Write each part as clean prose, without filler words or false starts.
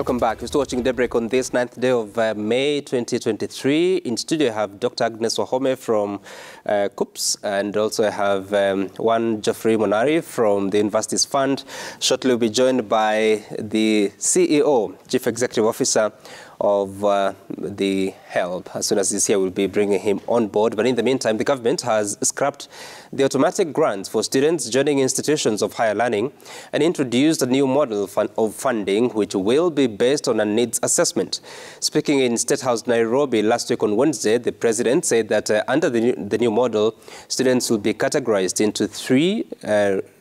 Welcome back. You're still watching Daybreak on this 9th day of May 2023. In studio, I have Dr. Agnes Wahome from CUPS, and also I have one Geoffrey Monari from the Universities Fund. Shortly, we'll be joined by the CEO, Chief Executive Officer of the HELB. As soon as he's here, we'll be bringing him on board. But in the meantime, the government has scrapped the automatic grants for students joining institutions of higher learning and introduced a new model of funding, which will be based on a needs assessment. Speaking in State House, Nairobi, last week on Wednesday, the president said that under the new model, students will be categorized into three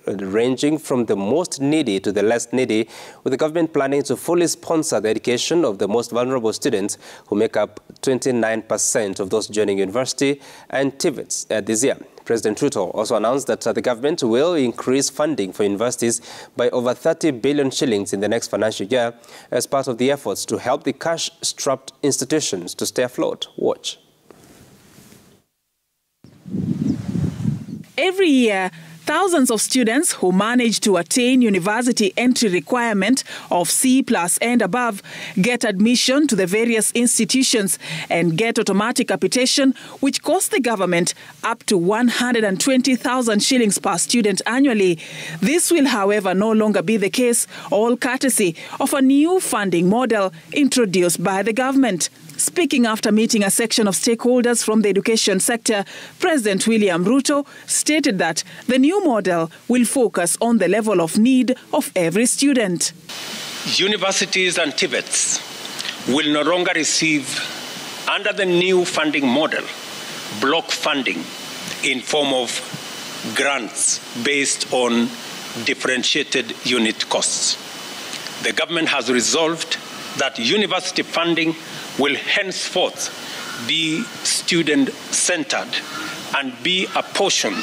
ranging from the most needy to the less needy, with the government planning to fully sponsor the education of the most vulnerable students, who make up 29% of those joining university and TVETs this year. President Ruto also announced that the government will increase funding for universities by over 30 billion shillings in the next financial year as part of the efforts to help the cash-strapped institutions to stay afloat. Watch. Every year, thousands of students who manage to attain university entry requirement of C+ and above get admission to the various institutions and get automatic capitation, which costs the government up to 120,000 shillings per student annually. This will, however, no longer be the case, all courtesy of a new funding model introduced by the government. Speaking after meeting a section of stakeholders from the education sector, President William Ruto stated that the new model will focus on the level of need of every student. Universities and TVETs will no longer receive, under the new funding model, block funding in form of grants based on differentiated unit costs. The government has resolved that university funding will henceforth be student-centered and be apportioned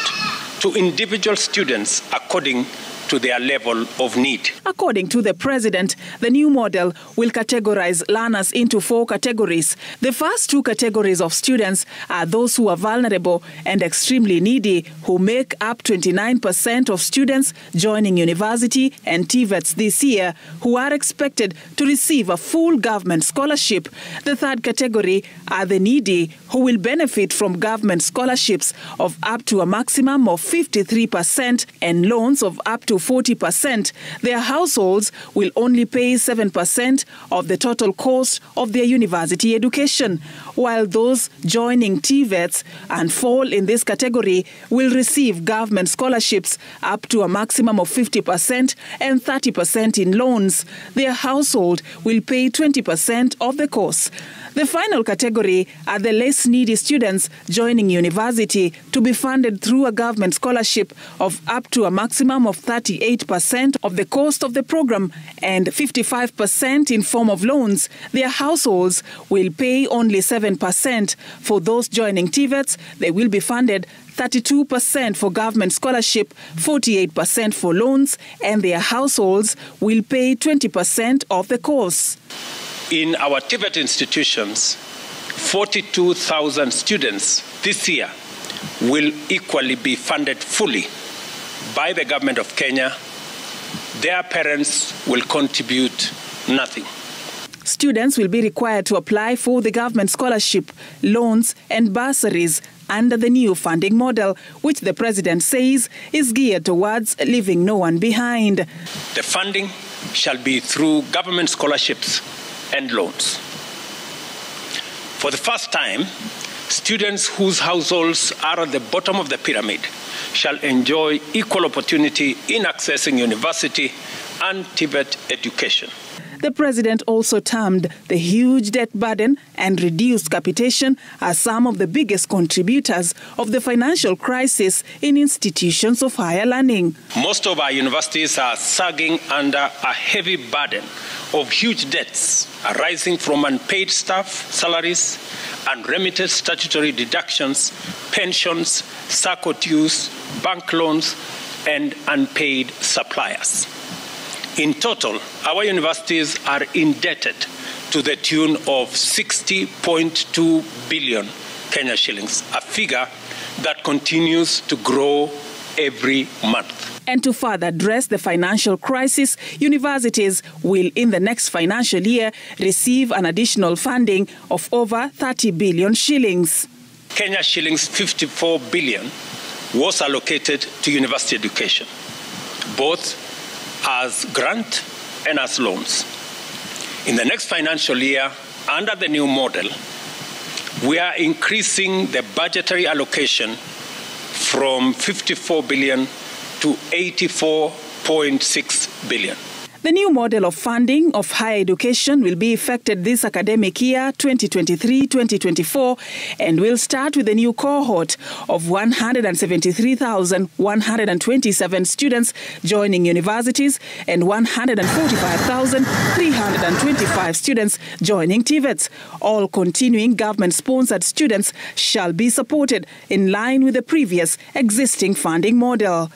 to individual students according to their level of need. According to the president, the new model will categorize learners into four categories. The first two categories of students are those who are vulnerable and extremely needy, who make up 29% of students joining university and TVETs this year, who are expected to receive a full government scholarship. The third category are the needy, who will benefit from government scholarships of up to a maximum of 53% and loans of up to 40%. Their households will only pay 7% of the total cost of their university education, while those joining TVETs and fall in this category will receive government scholarships up to a maximum of 50% and 30% in loans. Their household will pay 20% of the cost. The final category are the less needy students joining university, to be funded through a government scholarship of up to a maximum of 38% of the cost of the program and 55% in form of loans. Their households will pay only 7%. For those joining TVETs, they will be funded 32% for government scholarship, 48% for loans, and their households will pay 20% of the cost. In our TVET institutions, 42,000 students this year will equally be funded fully by the government of Kenya. Their parents will contribute nothing. Students will be required to apply for the government scholarship, loans and bursaries under the new funding model, which the president says is geared towards leaving no one behind. The funding shall be through government scholarships and loans. For the first time, students whose households are at the bottom of the pyramid shall enjoy equal opportunity in accessing university and TVET education. The president also termed the huge debt burden and reduced capitation as some of the biggest contributors of the financial crisis in institutions of higher learning. Most of our universities are sagging under a heavy burden of huge debts arising from unpaid staff salaries, unremitted statutory deductions, pensions, SACCO dues, bank loans, and unpaid suppliers. In total, our universities are indebted to the tune of 60.2 billion Kenya shillings, a figure that continues to grow every month. And to further address the financial crisis, universities will in the next financial year receive an additional funding of over 30 billion shillings. Kenya shillings 54 billion was allocated to university education, both as grant and as loans. In the next financial year, under the new model, we are increasing the budgetary allocation from 54 billion to 84.6 billion. The new model of funding of higher education will be effected this academic year, 2023-2024, and will start with a new cohort of 173,127 students joining universities and 145,325 students joining TVETs. All continuing government-sponsored students shall be supported in line with the previous existing funding model.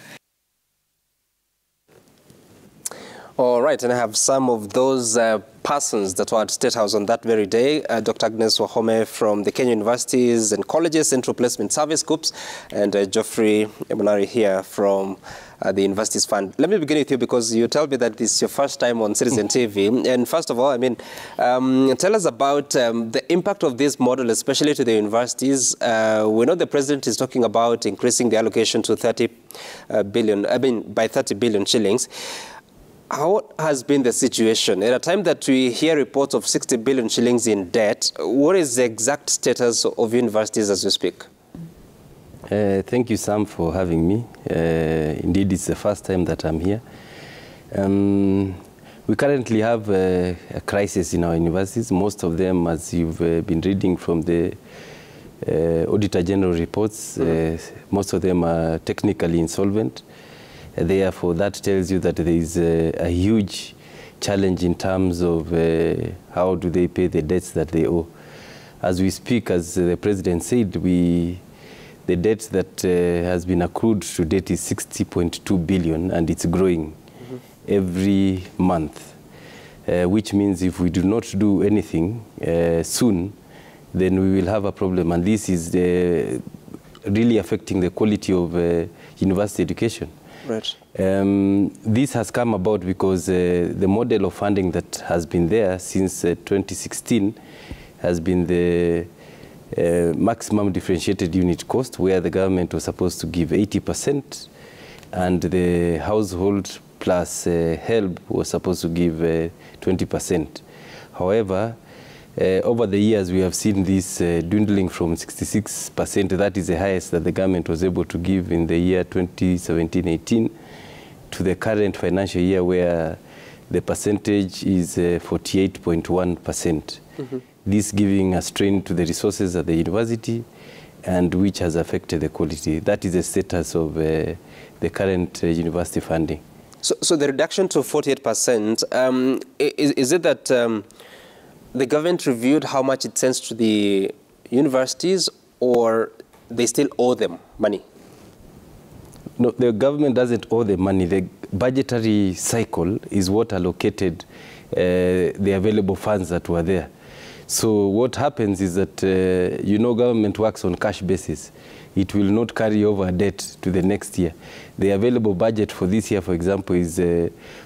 All right, and I have some of those persons that were at State House on that very day. Dr. Agnes Wahome from the Kenya Universities and Colleges Central Placement Service, COOPS, and Geoffrey Munari here from the Universities Fund. Let me begin with you because you tell me that this is your first time on Citizen TV. And first of all, I mean, tell us about the impact of this model, especially to the universities. We know the president is talking about increasing the allocation to 30 billion, by 30 billion shillings. How has been the situation? At a time that we hear reports of 60 billion shillings in debt, what is the exact status of universities as we speak? Thank you, Sam, for having me. Indeed, it's the first time that I'm here. We currently have a crisis in our universities. Most of them, as you've been reading from the Auditor General reports, most of them are technically insolvent. Therefore, that tells you that there is a huge challenge in terms of how do they pay the debts that they owe. As we speak, as the President said, the debt that has been accrued to date is 60.2 billion, and it's growing every month, which means if we do not do anything soon, then we will have a problem. And this is really affecting the quality of university education. Right. This has come about because the model of funding that has been there since 2016 has been the maximum differentiated unit cost, where the government was supposed to give 80%, and the household plus help was supposed to give 20%. However, over the years, we have seen this dwindling from 66%, that is the highest that the government was able to give in the year 2017-18, to the current financial year where the percentage is 48.1%. This giving a strain to the resources at the university, and which has affected the quality. That is the status of the current university funding. So the reduction to 48%, is it that the government reviewed how much it sends to the universities, or they still owe them money? No, the government doesn't owe them money. The budgetary cycle is what allocated the available funds that were there. So what happens is that, you know, government works on cash basis. It will not carry over debt to the next year. The available budget for this year, for example, is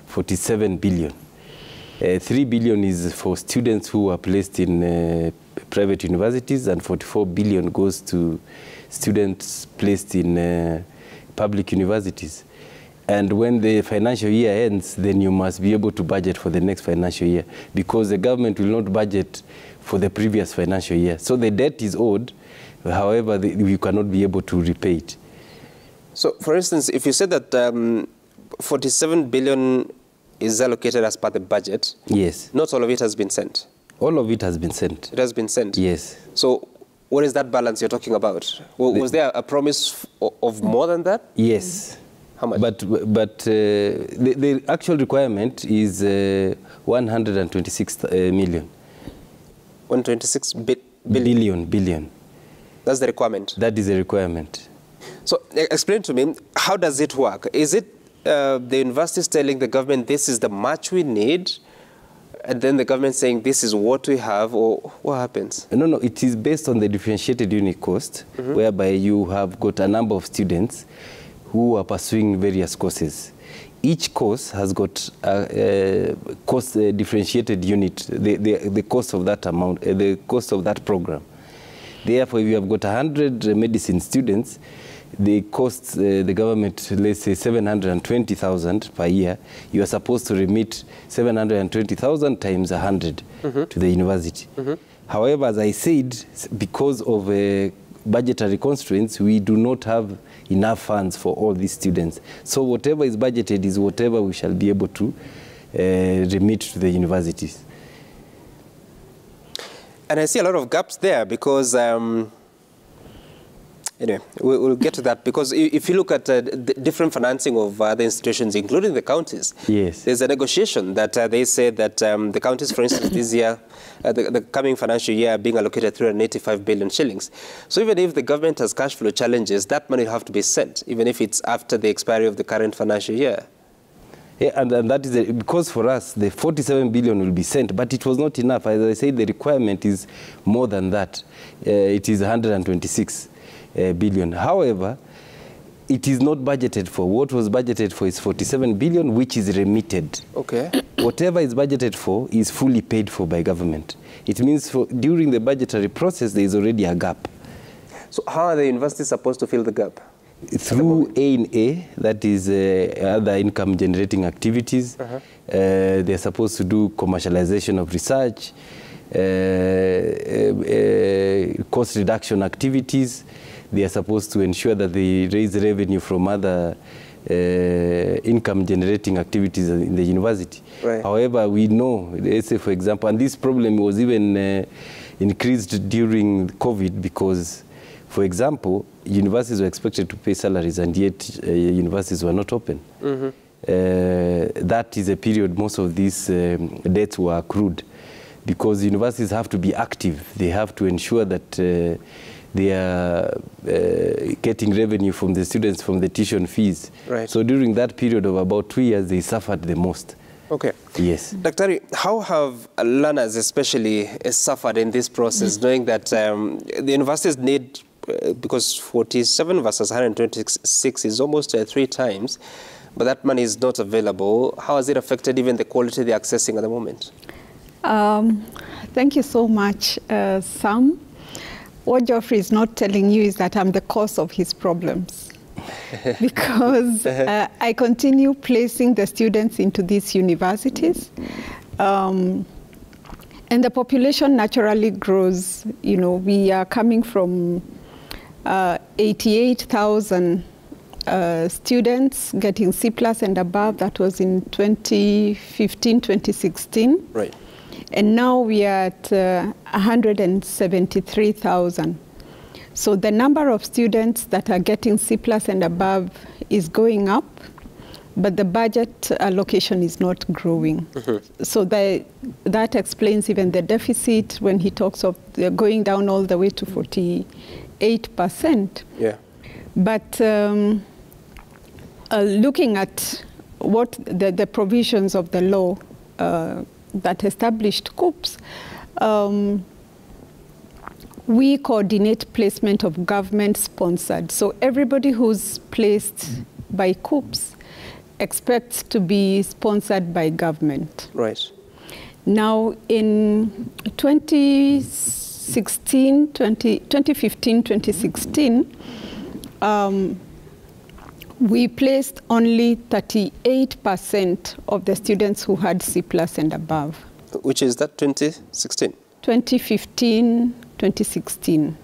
47 billion. 3 billion is for students who are placed in private universities, and 44 billion goes to students placed in public universities. And when the financial year ends, then you must be able to budget for the next financial year, because the government will not budget for the previous financial year. So the debt is owed, however, you cannot be able to repay it. So, for instance, if you said that 47 billion is allocated as per the budget, yes, not all of it has been sent. All of it has been sent. It has been sent? Yes. So what is that balance you're talking about? Was there a promise of more than that? Yes. How much? But the actual requirement is 126 million. 126 billion. That's the requirement? That is the requirement. So explain to me, how does it work? Is it the universities telling the government this is the much we need, and then the government saying this is what we have, or what happens? No, it is based on the differentiated unit cost, whereby you have got a number of students who are pursuing various courses. Each course has got a cost differentiated unit, the cost of that amount, the cost of that program. Therefore, if you have got 100 medicine students, they cost the government, let's say, 720,000 per year. You are supposed to remit 720,000 times 100 to the university. However, as I said, because of budgetary constraints, we do not have enough funds for all these students. So whatever is budgeted is whatever we shall be able to remit to the universities. And I see a lot of gaps there because, anyway, we'll get to that, because if you look at the different financing of other institutions, including the counties, yes, there's a negotiation that they say that the counties, for instance, this year, the coming financial year, are being allocated 385 billion shillings. So even if the government has cash flow challenges, that money will have to be sent, even if it's after the expiry of the current financial year. Yeah, and that is because for us, the 47 billion will be sent, but it was not enough. As I said, the requirement is more than that. It is 126 billion. However, it is not budgeted for. What was budgeted for is 47 billion, which is remitted. Okay. Whatever is budgeted for is fully paid for by government. It means during the budgetary process, there is already a gap. So how are the universities supposed to fill the gap? Through A&A, that is other income generating activities. They're supposed to do commercialization of research, cost reduction activities. They are supposed to ensure that they raise revenue from other income generating activities in the university. Right. However, we know, let's say for example, and this problem was even increased during COVID because, for example, universities were expected to pay salaries and yet universities were not open. That is a period most of these debts were accrued because universities have to be active. They have to ensure that they are getting revenue from the students from the tuition fees. Right. So during that period of about 2 years, they suffered the most. Okay. Yes. Daktari, how have learners especially suffered in this process, knowing that the universities need, because 47 versus 126 is almost 3 times, but that money is not available. How has it affected even the quality they're accessing at the moment? Thank you so much, Sam. What Geoffrey is not telling you is that I'm the cause of his problems. Because I continue placing the students into these universities. And the population naturally grows. You know, we are coming from 88,000 students getting C+ and above. That was in 2015, 2016. Right. And now we are at 173,000. So the number of students that are getting C+ and above is going up, but the budget allocation is not growing. So that explains even the deficit when he talks of going down all the way to 48%. Yeah. But looking at what the provisions of the law that established COOPs, we coordinate placement of government-sponsored. So everybody who's placed by COOPs expects to be sponsored by government. Right. Now, in 2015, 2016, we placed only 38% of the students who had C+ and above. Which is that, 2016? 2015, 2016.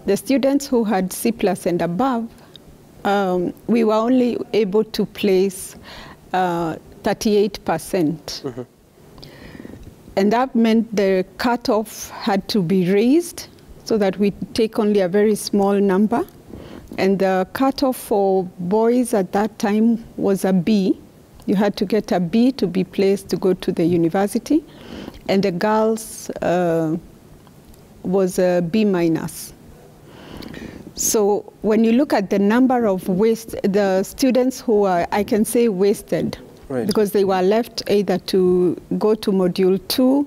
The students who had C+ and above, we were only able to place 38%. And that meant the cutoff had to be raised so that we take only a very small number. And the cutoff for boys at that time was a B. You had to get a B to be placed to go to the university. And the girls was a B-. So when you look at the number of the students who are, I can say, wasted, right, because they were left either to go to Module 2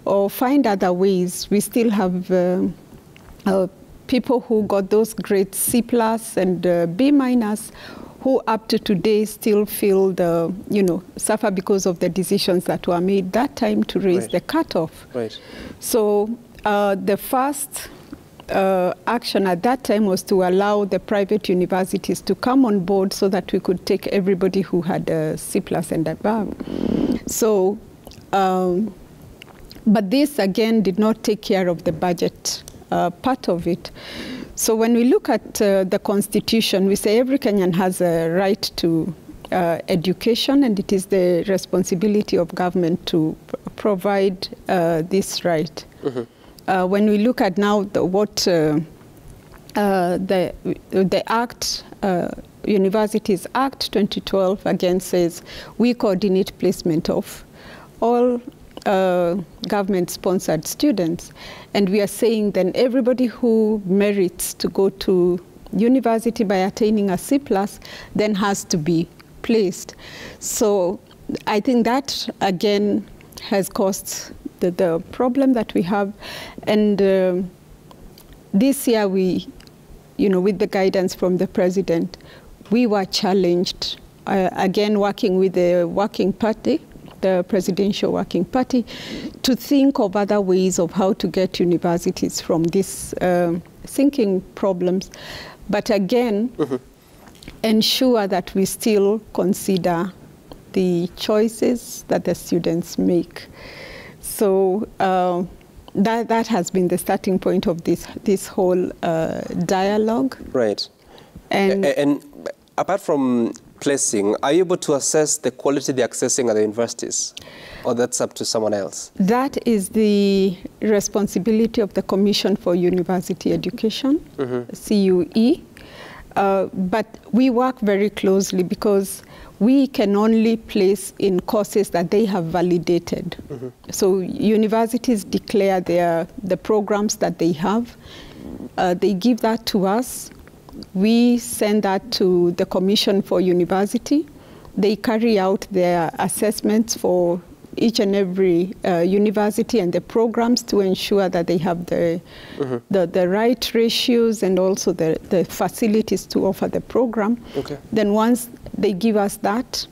or find other ways. We still have people who got those grades C+ and B-, who up to today still feel suffer because of the decisions that were made that time to raise the cutoff. Right. So the first action at that time was to allow the private universities to come on board so that we could take everybody who had a C+ and above. So, but this again did not take care of the budget part of it. So when we look at the Constitution, we say every Kenyan has a right to education, and it is the responsibility of government to provide this right. Mm-hmm. When we look at now the Act, Universities Act 2012 again says we coordinate placement of all government-sponsored students, and we are saying then everybody who merits to go to university by attaining a C+ then has to be placed. So I think that again has caused the problem that we have, and this year we, with the guidance from the president, we were challenged again working with the working party, the Presidential Working Party, to think of other ways of how to get universities from these thinking problems. But again, mm-hmm. ensure that we still consider the choices that the students make. So that has been the starting point of this whole dialogue. Right. And apart from placing, are you able to assess the quality they're accessing at the universities? Or that's up to someone else? That is the responsibility of the Commission for University Education, mm-hmm. CUE. But we work very closely because we can only place in courses that they have validated. Mm-hmm. So universities declare the programs that they have. They give that to us. We send that to the Commission for University. They carry out their assessments for each and every university and the programs to ensure that they have mm-hmm. the right ratios and also the facilities to offer the program. Okay. Then once they give us that,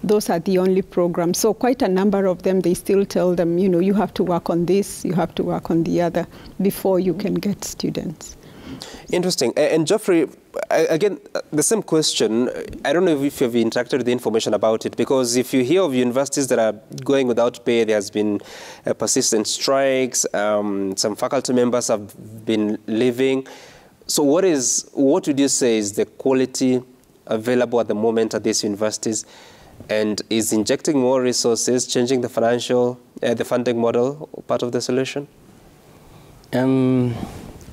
those are the only programs. So quite a number of them, they still tell them, you have to work on this, you have to work on the other before you can get students. Interesting. And Geoffrey, again, the same question. I don't know if you've interacted with the information about it, because if you hear of universities that are going without pay, there has been persistent strikes, some faculty members have been leaving. So what would you say is the quality available at the moment at these universities? And is injecting more resources, changing the the funding model part of the solution?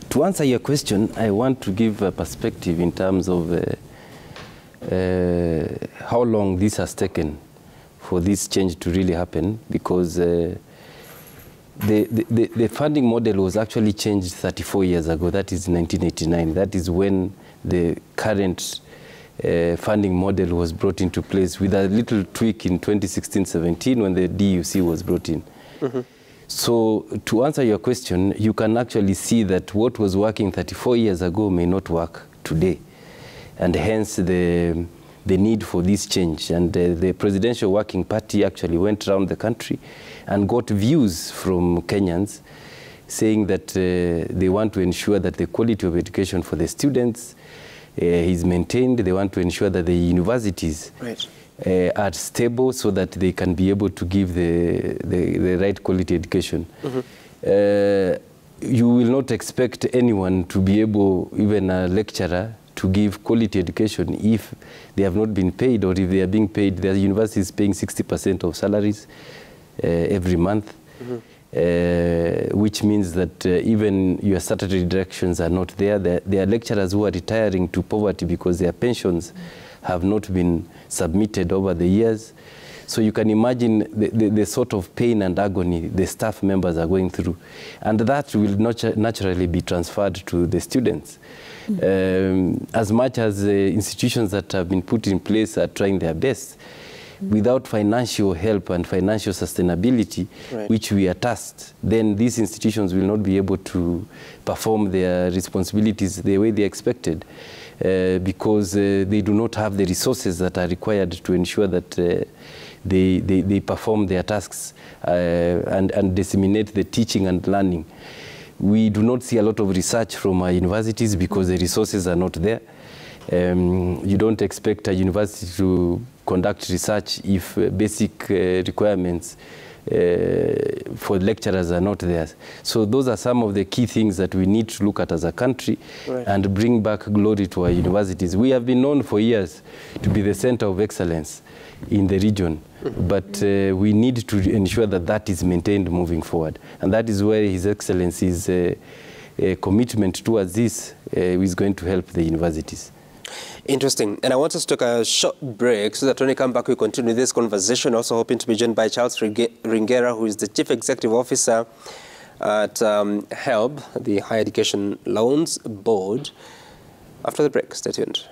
To answer your question, I want to give a perspective in terms of how long this has taken for this change to really happen, because the funding model was actually changed 34 years ago. That is 1989. That is when the current funding model was brought into place, with a little tweak in 2016-17 when the DUC was brought in. Mm-hmm. So to answer your question, you can actually see that what was working 34 years ago may not work today, and hence the need for this change. And the Presidential Working Party actually went around the country and got views from Kenyans saying that they want to ensure that the quality of education for the students is maintained. They want to ensure that the universities are stable so that they can be able to give the right quality education. Mm-hmm. You will not expect anyone to be able, even a lecturer, to give quality education if they have not been paid, or if they are being paid. The university is paying 60% of salaries every month. Mm-hmm. Which means that even your statutory directions are not there. There are lecturers who are retiring to poverty because their pensions have not been submitted over the years. So you can imagine the sort of pain and agony the staff members are going through. And that will naturally be transferred to the students. Mm-hmm. As much as institutions that have been put in place are trying their best, without financial help and financial sustainability, which we are tasked, then these institutions will not be able to perform their responsibilities the way they expected, because they do not have the resources that are required to ensure that they perform their tasks and disseminate the teaching and learning. We do not see a lot of research from our universities because the resources are not there. You don't expect a university to conduct research if basic requirements for lecturers are not there. So those are some of the key things that we need to look at as a country and bring back glory to our universities. We have been known for years to be the center of excellence in the region, but we need to ensure that that is maintained moving forward. And that is where His Excellency's commitment towards this is going to help the universities. Interesting. And I want us to take a short break so that when we come back, we continue this conversation. Also hoping to be joined by Charles Ringera, who is the Chief Executive Officer at HELB, the Higher Education Loans Board. After the break, stay tuned.